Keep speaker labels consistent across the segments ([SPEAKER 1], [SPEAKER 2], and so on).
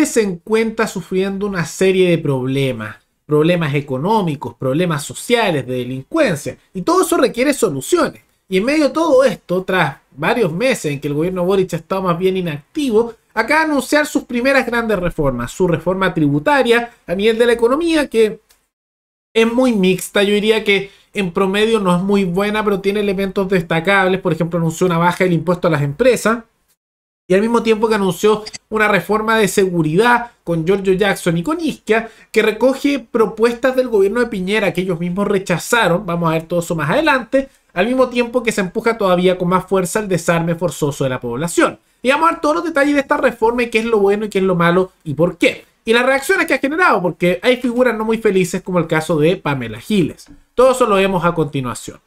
[SPEAKER 1] Chile se encuentra sufriendo una serie de problemas. Problemas económicos, problemas sociales, de delincuencia. Y todo eso requiere soluciones. Y en medio de todo esto, tras varios meses en que el gobierno Boric ha estado más bien inactivo, acaba de anunciar sus primeras grandes reformas. Su reforma tributaria a nivel de la economía, que es muy mixta. Yo diría que en promedio no es muy buena, pero tiene elementos destacables. Por ejemplo, anunció una baja del impuesto a las empresas. Y al mismo tiempo que anunció una reforma de seguridad con Giorgio Jackson y con Isquia, que recoge propuestas del gobierno de Piñera que ellos mismos rechazaron. Vamos a ver todo eso más adelante. Al mismo tiempo que se empuja todavía con más fuerza el desarme forzoso de la población. Y vamos a ver todos los detalles de esta reforma y qué es lo bueno y qué es lo malo y por qué. Y las reacciones que ha generado, porque hay figuras no muy felices como el caso de Pamela Giles. Todo eso lo vemos a continuación.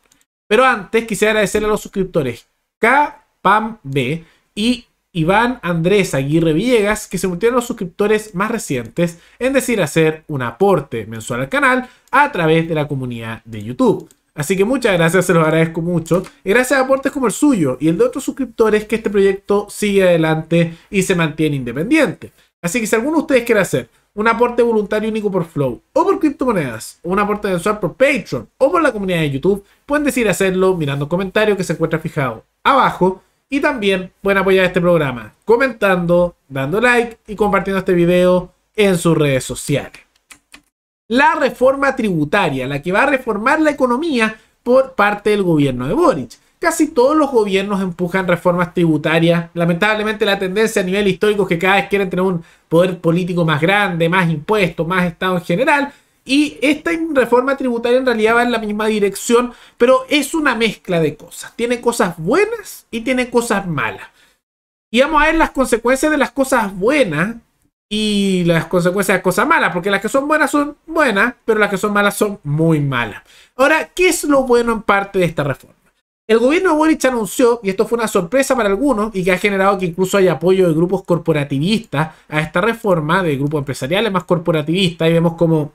[SPEAKER 1] Pero antes quisiera agradecerle a los suscriptores KPAMB y Iván Andrés Aguirre Villegas, que se multiplicaron los suscriptores más recientes, en decir hacer un aporte mensual al canal a través de la comunidad de YouTube. Así que muchas gracias, se los agradezco mucho. Y gracias a aportes como el suyo y el de otros suscriptores, que este proyecto sigue adelante y se mantiene independiente. Así que si alguno de ustedes quiere hacer un aporte voluntario único por Flow, o por criptomonedas, o un aporte mensual por Patreon, o por la comunidad de YouTube, pueden decir hacerlo mirando el comentario que se encuentra fijado abajo. Y también pueden apoyar este programa comentando, dando like y compartiendo este video en sus redes sociales. La reforma tributaria, la que va a reformar la economía por parte del gobierno de Boric. Casi todos los gobiernos empujan reformas tributarias. Lamentablemente la tendencia a nivel histórico es que cada vez quieren tener un poder político más grande, más impuestos, más Estado en general. Y esta reforma tributaria en realidad va en la misma dirección, pero es una mezcla de cosas. Tiene cosas buenas y tiene cosas malas. Y vamos a ver las consecuencias de las cosas buenas y las consecuencias de las cosas malas, porque las que son buenas, pero las que son malas son muy malas. Ahora, ¿qué es lo bueno en parte de esta reforma? El gobierno de Boric anunció, y esto fue una sorpresa para algunos, y que ha generado que incluso haya apoyo de grupos corporativistas a esta reforma, de grupos empresariales más corporativistas, y vemos como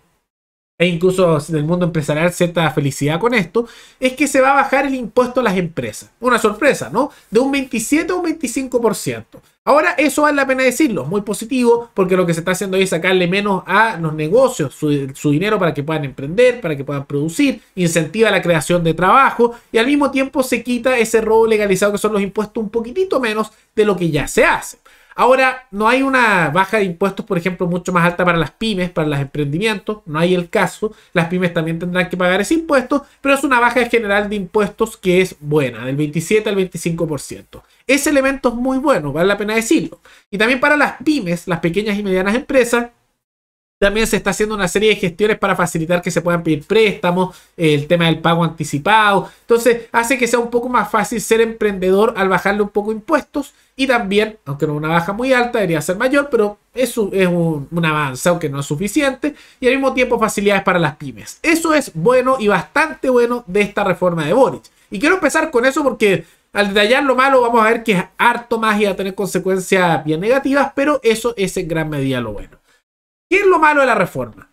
[SPEAKER 1] e incluso del mundo empresarial cierta felicidad con esto, es que se va a bajar el impuesto a las empresas. Una sorpresa, ¿no? De un 27 a un 25%. Ahora, eso vale la pena decirlo, muy positivo, porque lo que se está haciendo es sacarle menos a los negocios su dinero para que puedan emprender, para que puedan producir, incentiva la creación de trabajo y al mismo tiempo se quita ese robo legalizado que son los impuestos un poquitito menos de lo que ya se hace. Ahora, no hay una baja de impuestos, por ejemplo, mucho más alta para las pymes, para los emprendimientos. No hay el caso. Las pymes también tendrán que pagar ese impuesto, pero es una baja general de impuestos que es buena, del 27 al 25%. Ese elemento es muy bueno, vale la pena decirlo. Y también para las pymes, las pequeñas y medianas empresas, también se está haciendo una serie de gestiones para facilitar que se puedan pedir préstamos, el tema del pago anticipado. Entonces hace que sea un poco más fácil ser emprendedor al bajarle un poco impuestos. Y también, aunque no es una baja muy alta, debería ser mayor, pero eso es un avance, aunque no es suficiente. Y al mismo tiempo facilidades para las pymes. Eso es bueno y bastante bueno de esta reforma de Boric. Y quiero empezar con eso porque al detallar lo malo vamos a ver que es harto más y va a tener consecuencias bien negativas, pero eso es en gran medida lo bueno. ¿Qué es lo malo de la reforma?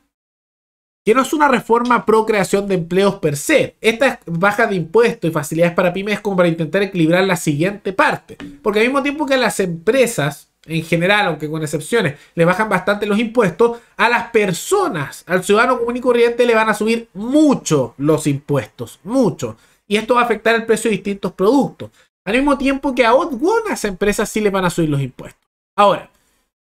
[SPEAKER 1] Que no es una reforma pro creación de empleos per se. Esta baja de impuestos y facilidades para pymes es como para intentar equilibrar la siguiente parte. Porque al mismo tiempo que las empresas, en general, aunque con excepciones, le bajan bastante los impuestos, a las personas, al ciudadano común y corriente, le van a subir mucho los impuestos. Mucho. Y esto va a afectar el precio de distintos productos. Al mismo tiempo que a algunas empresas sí les van a subir los impuestos. Ahora,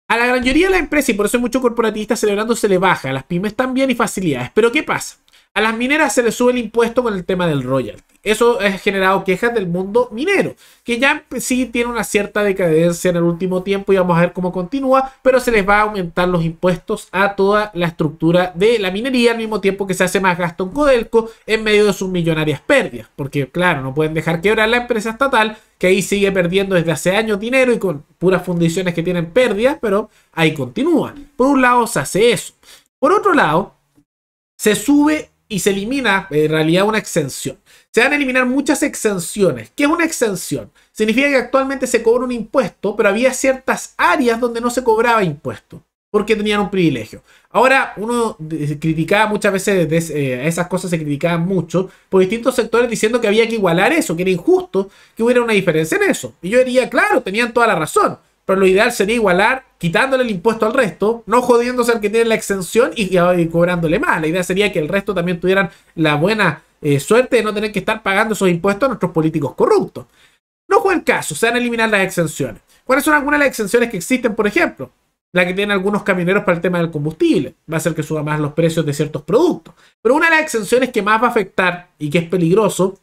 [SPEAKER 1] a la gran mayoría de las empresas, y por eso hay muchos corporatistas celebrando, se le baja, a las pymes también y facilidades. Pero ¿qué pasa? A las mineras se les sube el impuesto con el tema del royalty. Eso ha generado quejas del mundo minero, que ya sí tiene una cierta decadencia en el último tiempo y vamos a ver cómo continúa, pero se les va a aumentar los impuestos a toda la estructura de la minería al mismo tiempo que se hace más gasto en Codelco en medio de sus millonarias pérdidas. Porque claro, no pueden dejar quebrar la empresa estatal, que ahí sigue perdiendo desde hace años dinero y con puras fundiciones que tienen pérdidas, pero ahí continúa. Por un lado se hace eso. Por otro lado, se sube y se elimina en realidad una exención. Se van a eliminar muchas exenciones. ¿Qué es una exención? Significa que actualmente se cobra un impuesto, pero había ciertas áreas donde no se cobraba impuesto, porque tenían un privilegio. Ahora uno criticaba muchas veces, esas cosas se criticaban mucho por distintos sectores diciendo que había que igualar eso, que era injusto que hubiera una diferencia en eso. Y yo diría, claro, tenían toda la razón. pero lo ideal sería igualar, quitándole el impuesto al resto, no jodiéndose al que tiene la exención y cobrándole más. La idea sería que el resto también tuvieran la buena suerte de no tener que estar pagando esos impuestos a nuestros políticos corruptos. No fue el caso, se van a eliminar las exenciones. ¿Cuáles son algunas de las exenciones que existen, por ejemplo? La que tienen algunos camioneros para el tema del combustible. Va a hacer que suba más los precios de ciertos productos. Pero una de las exenciones que más va a afectar y que es peligroso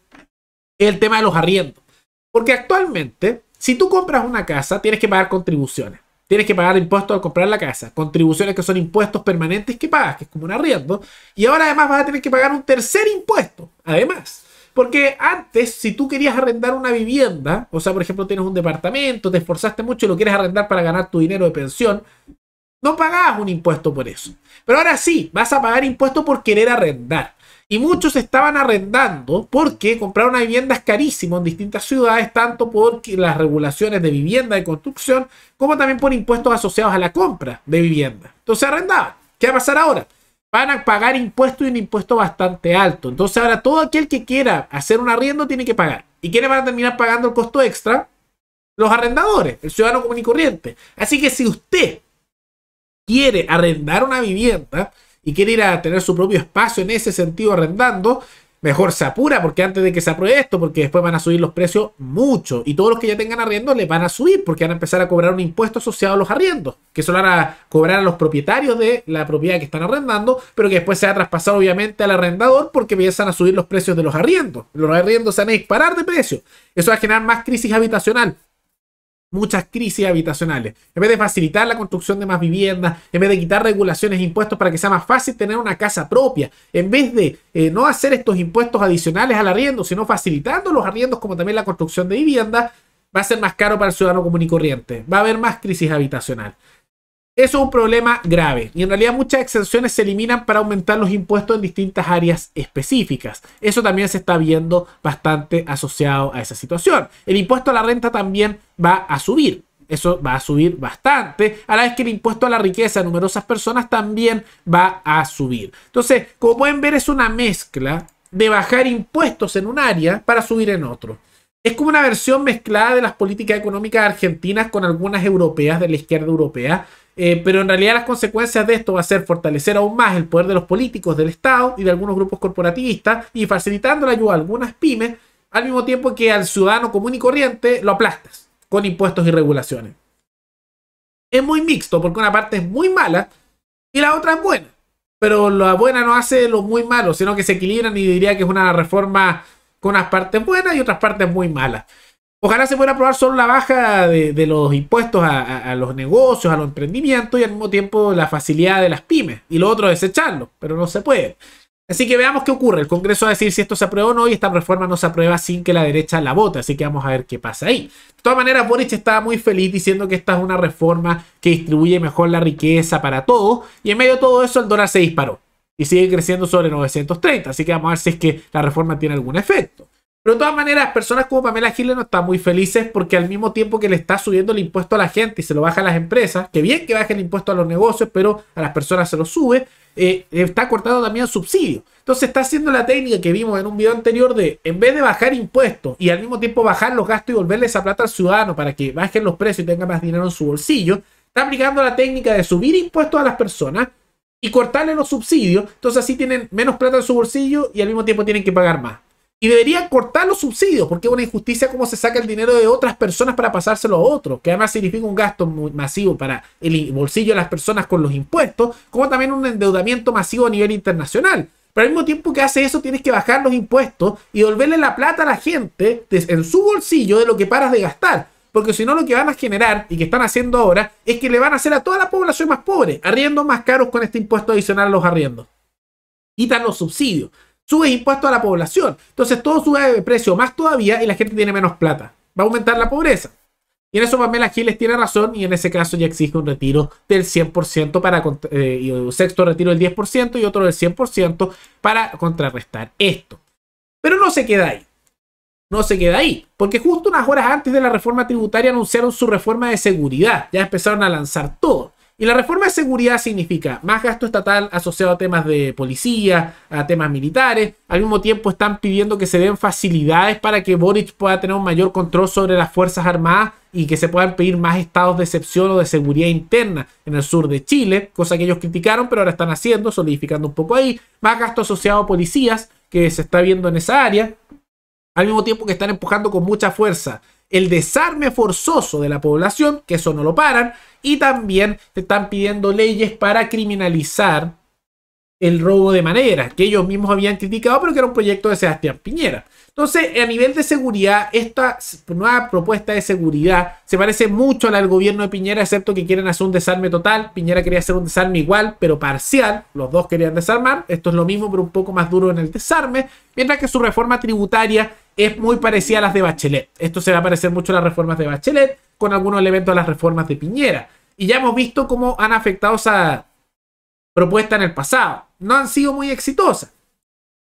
[SPEAKER 1] es el tema de los arriendos. Porque actualmente, si tú compras una casa, tienes que pagar contribuciones. Tienes que pagar impuestos al comprar la casa. Contribuciones que son impuestos permanentes que pagas, que es como un arriendo. Y ahora además vas a tener que pagar un tercer impuesto. Además. Porque antes, si tú querías arrendar una vivienda, o sea, por ejemplo, tienes un departamento, te esforzaste mucho y lo quieres arrendar para ganar tu dinero de pensión, no pagabas un impuesto por eso. Pero ahora sí, vas a pagar impuesto por querer arrendar. Y muchos estaban arrendando porque comprar una vivienda es carísimo en distintas ciudades, tanto por las regulaciones de vivienda de construcción, como también por impuestos asociados a la compra de vivienda. Entonces arrendaban. ¿Qué va a pasar ahora? Van a pagar impuestos y un impuesto bastante alto. Entonces ahora todo aquel que quiera hacer un arriendo tiene que pagar. ¿Y quiénes van a terminar pagando el costo extra? Los arrendadores, el ciudadano común y corriente. Así que si usted quiere arrendar una vivienda y quiere ir a tener su propio espacio en ese sentido arrendando, mejor se apura porque antes de que se apruebe esto, porque después van a subir los precios mucho y todos los que ya tengan arriendo les van a subir porque van a empezar a cobrar un impuesto asociado a los arriendos, que eso lo van a cobrar a los propietarios de la propiedad que están arrendando, pero que después se va a traspasar obviamente al arrendador porque empiezan a subir los precios de los arriendos. Los arriendos se van a disparar de precio. Eso va a generar más crisis habitacional. Muchas crisis habitacionales. En vez de facilitar la construcción de más viviendas, en vez de quitar regulaciones e impuestos para que sea más fácil tener una casa propia, en vez de no hacer estos impuestos adicionales al arriendo, sino facilitando los arriendos como también la construcción de viviendas, va a ser más caro para el ciudadano común y corriente. Va a haber más crisis habitacional. Eso es un problema grave y en realidad muchas exenciones se eliminan para aumentar los impuestos en distintas áreas específicas. Eso también se está viendo bastante asociado a esa situación. El impuesto a la renta también va a subir. Eso va a subir bastante, a la vez que el impuesto a la riqueza de numerosas personas también va a subir. Entonces, como pueden ver, es una mezcla de bajar impuestos en un área para subir en otro. Es como una versión mezclada de las políticas económicas argentinas con algunas europeas, de la izquierda europea. Pero en realidad las consecuencias de esto va a ser fortalecer aún más el poder de los políticos, del Estado y de algunos grupos corporativistas y facilitando la ayuda a algunas pymes, al mismo tiempo que al ciudadano común y corriente lo aplastas con impuestos y regulaciones. Es muy mixto porque una parte es muy mala y la otra es buena. Pero la buena no hace lo muy malo, sino que se equilibran y diría que es una reforma con unas partes buenas y otras partes muy malas. Ojalá se pueda aprobar solo la baja de los impuestos a los negocios, a los emprendimientos y al mismo tiempo la facilidad de las pymes. Y lo otro desecharlo, pero no se puede. Así que veamos qué ocurre. El Congreso va a decir si esto se aprueba o no y esta reforma no se aprueba sin que la derecha la vote. Así que vamos a ver qué pasa ahí. De todas maneras, Boric estaba muy feliz diciendo que esta es una reforma que distribuye mejor la riqueza para todos. Y en medio de todo eso el dólar se disparó. Y sigue creciendo sobre 930. Así que vamos a ver si es que la reforma tiene algún efecto. Pero de todas maneras, personas como Pamela Giles no están muy felices porque al mismo tiempo que le está subiendo el impuesto a la gente y se lo baja a las empresas, que bien que baje el impuesto a los negocios, pero a las personas se lo sube, está cortando también el subsidio. Entonces está haciendo la técnica que vimos en un video anterior de, en vez de bajar impuestos y al mismo tiempo bajar los gastos y volverle esa plata al ciudadano para que bajen los precios y tenga más dinero en su bolsillo, está aplicando la técnica de subir impuestos a las personas y cortarle los subsidios. Entonces así tienen menos plata en su bolsillo y al mismo tiempo tienen que pagar más. Y deberían cortar los subsidios, porque es una injusticia cómo se saca el dinero de otras personas para pasárselo a otros, que además significa un gasto muy masivo para el bolsillo de las personas con los impuestos, como también un endeudamiento masivo a nivel internacional. Pero al mismo tiempo que hace eso, tienes que bajar los impuestos y devolverle la plata a la gente en su bolsillo de lo que paras de gastar. Porque si no, lo que van a generar, y que están haciendo ahora, es que le van a hacer a toda la población más pobre, arriendos más caros con este impuesto adicional a los arriendos. Quitan los subsidios. Sube impuestos a la población. Entonces todo sube de precio más todavía y la gente tiene menos plata. Va a aumentar la pobreza. Y en eso Pamela Giles tiene razón y en ese caso ya exige un retiro del 100% para y un sexto retiro del 10% y otro del 100% para contrarrestar esto. Pero no se queda ahí. No se queda ahí. Porque justo unas horas antes de la reforma tributaria anunciaron su reforma de seguridad. Ya empezaron a lanzar todo. Y la reforma de seguridad significa más gasto estatal asociado a temas de policía, a temas militares. Al mismo tiempo están pidiendo que se den facilidades para que Boric pueda tener un mayor control sobre las Fuerzas Armadas y que se puedan pedir más estados de excepción o de seguridad interna en el sur de Chile, cosa que ellos criticaron, pero ahora están haciendo, solidificando un poco ahí. Más gasto asociado a policías, que se está viendo en esa área, al mismo tiempo que están empujando con mucha fuerza el desarme forzoso de la población, que eso no lo paran, y también te están pidiendo leyes para criminalizar el robo de maderas, que ellos mismos habían criticado, pero que era un proyecto de Sebastián Piñera. Entonces, a nivel de seguridad, esta nueva propuesta de seguridad se parece mucho a la del gobierno de Piñera, excepto que quieren hacer un desarme total. Piñera quería hacer un desarme igual, pero parcial. Los dos querían desarmar. Esto es lo mismo, pero un poco más duro en el desarme. Mientras que su reforma tributaria es muy parecida a las de Bachelet. Esto se va a parecer mucho a las reformas de Bachelet, con algunos elementos de las reformas de Piñera. Y ya hemos visto cómo han afectado esa propuesta en el pasado. No han sido muy exitosas.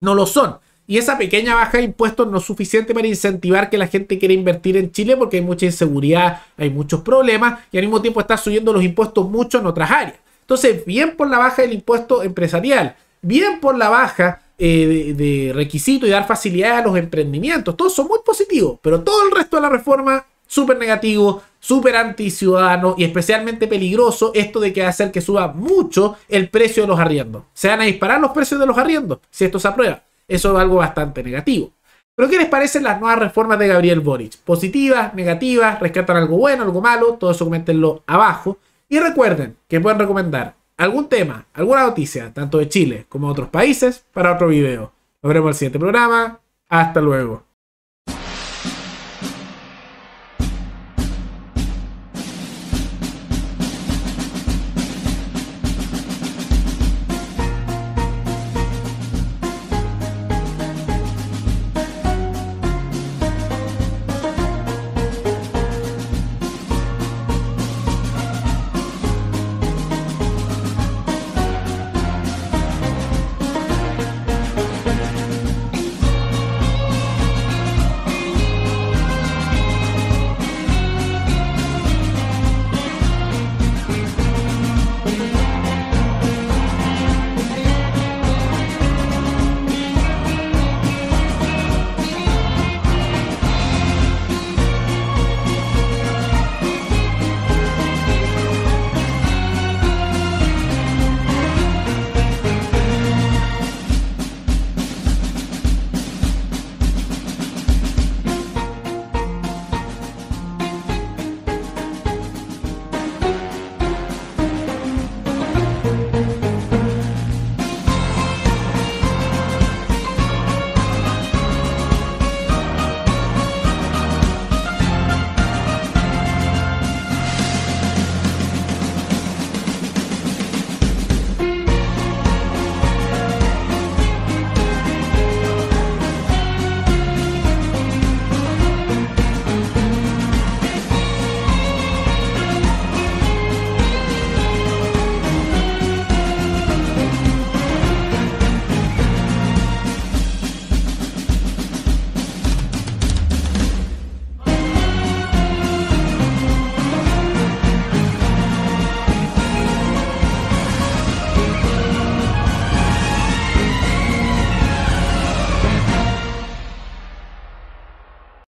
[SPEAKER 1] No lo son. Y esa pequeña baja de impuestos no es suficiente para incentivar que la gente quiera invertir en Chile, porque hay mucha inseguridad, hay muchos problemas y al mismo tiempo está subiendo los impuestos mucho en otras áreas. Entonces, bien por la baja del impuesto empresarial, bien por la baja de requisitos y dar facilidades a los emprendimientos. Todos son muy positivos, pero todo el resto de la reforma súper negativo, súper anticiudadano y especialmente peligroso esto de que va a hacer que suba mucho el precio de los arriendos. Se van a disparar los precios de los arriendos si esto se aprueba. Eso es algo bastante negativo. ¿Pero qué les parecen las nuevas reformas de Gabriel Boric? ¿Positivas? ¿Negativas? ¿Rescatan algo bueno? ¿Algo malo? Todo eso coméntenlo abajo. Y recuerden que pueden recomendar algún tema, alguna noticia, tanto de Chile como de otros países, para otro video. Nos vemos en el siguiente programa. Hasta luego.